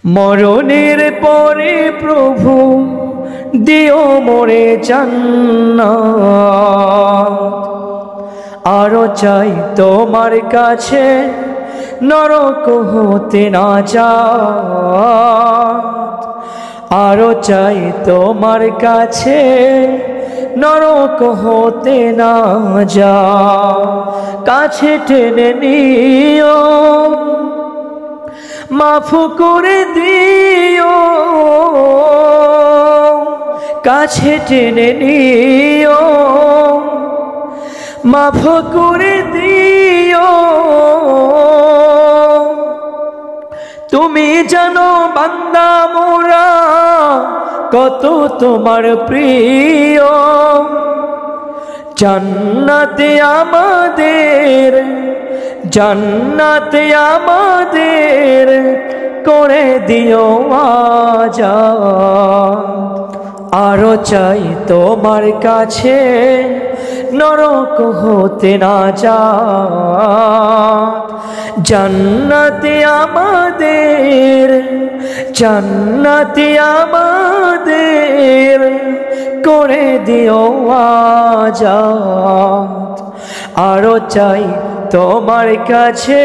মরণের পরে প্রভু দিও মোরে জান্নাত। আরো চাই তোমার কাছে নরক হতে না যায়। আরো চাই তোমার কাছে নরক হতে না যায়। কাছে টেনে নিও, মাফ করে দিও। কাছে টেনে নিও, মাফ করে দিও। তুমি জানো বান্দা মোরা কত তোমার প্রিয়। জান্নাতে আমাদের, জান্নাতে আমাদের করে দিও আজাদ। আরো চাই তোমার কাছে নরক হতে না যায়। জান্নাতে আমাদের, জান্নাতে আমাদের করে দিও আজাদ। আরো চাই তোমার কাছে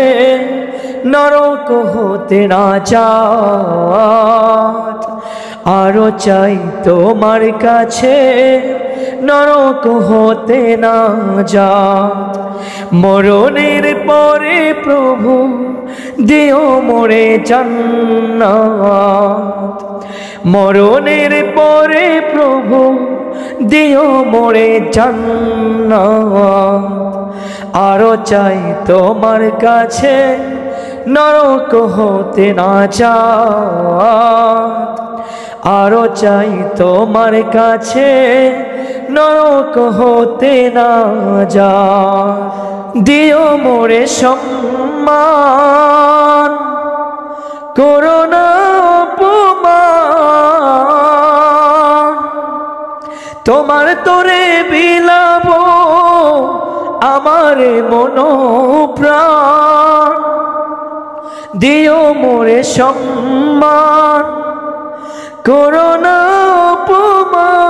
নরক হতে না যায়। আরো চাই তোমার কাছে নরক হতে না যায়। মরণের পরে প্রভু দিও মোরে জান্নাত। মরণের পরে প্রভু দিও মোরে জান্নাত। আরো চাই তোমার কাছে নরক হতে না যায়। আরো চাই তোমার কাছে নরক হতে না যায়। দিও মোরে সম্মান, করো না অপমান। তোমার তোরে বিলাবো আমার মন প্রাণ। দিও মোরে সম্মান, করো না অপমান।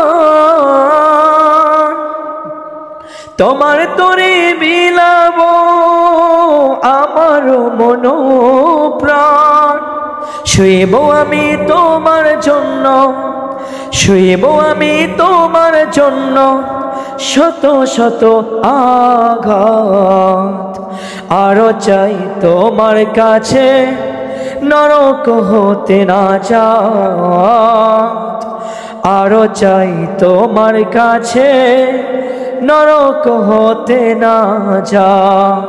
তোমার তোরে বিলাবো আমার মন প্রাণ। শুইব আমি তোমার জন্য, শুইব আমি তোমার জন্য শত শত আঘাত। আরো চাই তোমার কাছে নরক হতে না যায়। আরো চাই তোমার কাছে নরক হতে না যায়।